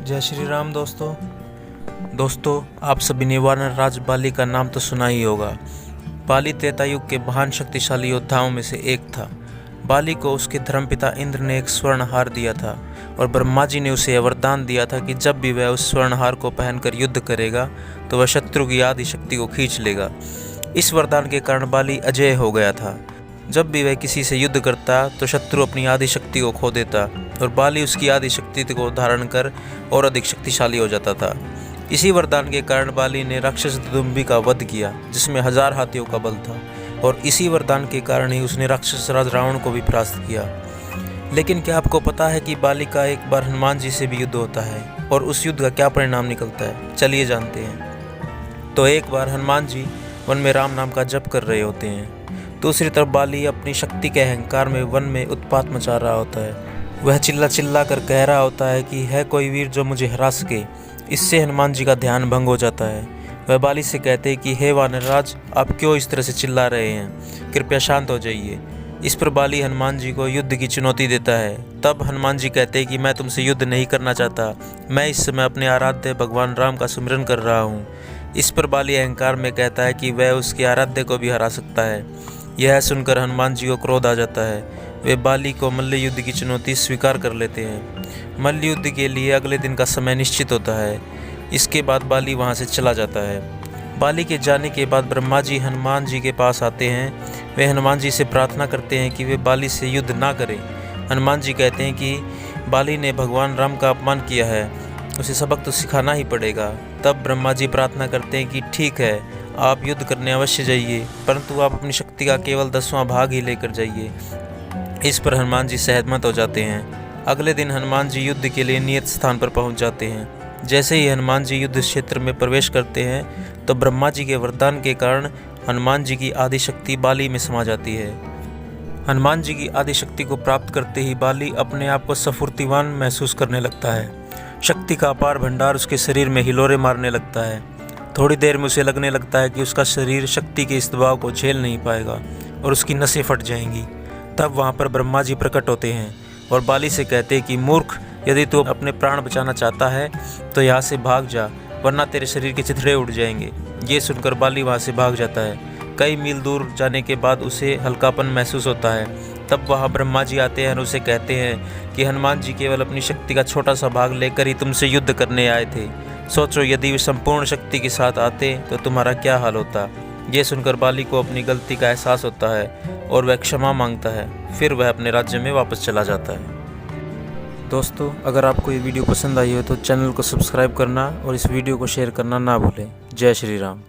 जय श्री राम दोस्तों आप सभी ने वानर राज बाली का नाम तो सुना ही होगा। बाली त्रेता युग के महान शक्तिशाली योद्धाओं में से एक था। बाली को उसके धर्मपिता इंद्र ने एक स्वर्ण हार दिया था और ब्रह्मा जी ने उसे वरदान दिया था कि जब भी वह उस स्वर्ण हार को पहनकर युद्ध करेगा तो वह शत्रु की आदि शक्ति को खींच लेगा। इस वरदान के कारण बाली अजेय हो गया था। जब भी वह किसी से युद्ध करता तो शत्रु अपनी आदि शक्ति को खो देता और बाली उसकी आदि शक्ति को धारण कर और अधिक शक्तिशाली हो जाता था। इसी वरदान के कारण बाली ने राक्षस दुदुम्बी का वध किया जिसमें 1000 हाथियों का बल था और इसी वरदान के कारण ही उसने राक्षस राज रावण को भी परास्त किया। लेकिन क्या आपको पता है कि बाली का एक बार हनुमान जी से भी युद्ध होता है और उस युद्ध का क्या परिणाम निकलता है? चलिए जानते हैं। तो एक बार हनुमान जी वन में राम नाम का जप कर रहे होते हैं। दूसरी तरफ बाली अपनी शक्ति के अहंकार में वन में उत्पात मचा रहा होता है। वह चिल्ला चिल्ला कर कह रहा होता है कि है कोई वीर जो मुझे हरा सके। इससे हनुमान जी का ध्यान भंग हो जाता है। वह बाली से कहते हैं कि हे वानरराज, आप क्यों इस तरह से चिल्ला रहे हैं? कृपया शांत हो जाइए। इस पर बाली हनुमान जी को युद्ध की चुनौती देता है। तब हनुमान जी कहते हैं कि मैं तुमसे युद्ध नहीं करना चाहता, मैं इस समय अपने आराध्य भगवान राम का सुमिरन कर रहा हूँ। इस पर बाली अहंकार में कहता है कि वह उसके आराध्य को भी हरा सकता है। यह सुनकर हनुमान जी को क्रोध आ जाता है। वे बाली को मल्ल युद्ध की चुनौती स्वीकार कर लेते हैं। मल्ल युद्ध के लिए अगले दिन का समय निश्चित होता है। इसके बाद बाली वहां से चला जाता है। बाली के जाने के बाद ब्रह्मा जी हनुमान जी के पास आते हैं। वे हनुमान जी से प्रार्थना करते हैं कि वे बाली से युद्ध ना करें। हनुमान जी कहते हैं कि बाली ने भगवान राम का अपमान किया है, उसे सबक तो सिखाना ही पड़ेगा। तब ब्रह्मा जी प्रार्थना करते हैं कि ठीक है, आप युद्ध करने अवश्य जाइए, परंतु आप अपनी शक्ति का केवल 10वां भाग ही लेकर जाइए। इस पर हनुमान जी सहमत हो जाते हैं। अगले दिन हनुमान जी युद्ध के लिए नियत स्थान पर पहुंच जाते हैं। जैसे ही हनुमान जी युद्ध क्षेत्र में प्रवेश करते हैं तो ब्रह्मा जी के वरदान के कारण हनुमान जी की आदि शक्ति बाली में समा जाती है। हनुमान जी की आदि शक्ति को प्राप्त करते ही बाली अपने आप को स्फूर्तिवान महसूस करने लगता है। शक्ति का अपार भंडार उसके शरीर में हिलोरे मारने लगता है। थोड़ी देर में उसे लगने लगता है कि उसका शरीर शक्ति के इस दबाव को झेल नहीं पाएगा और उसकी नसें फट जाएंगी। तब वहाँ पर ब्रह्मा जी प्रकट होते हैं और बाली से कहते हैं कि मूर्ख, यदि तू अपने प्राण बचाना चाहता है तो यहाँ से भाग जा, वरना तेरे शरीर के चिथड़े उड़ जाएंगे। ये सुनकर बाली वहाँ से भाग जाता है। कई मील दूर जाने के बाद उसे हल्कापन महसूस होता है। तब वहाँ ब्रह्मा जी आते हैं और उसे कहते हैं कि हनुमान जी केवल अपनी शक्ति का छोटा सा भाग लेकर ही तुमसे युद्ध करने आए थे। सोचो, यदि वे संपूर्ण शक्ति के साथ आते तो तुम्हारा क्या हाल होता। ये सुनकर बाली को अपनी गलती का एहसास होता है और वह क्षमा मांगता है। फिर वह अपने राज्य में वापस चला जाता है। दोस्तों, अगर आपको ये वीडियो पसंद आई हो तो चैनल को सब्सक्राइब करना और इस वीडियो को शेयर करना ना भूलें। जय श्री राम।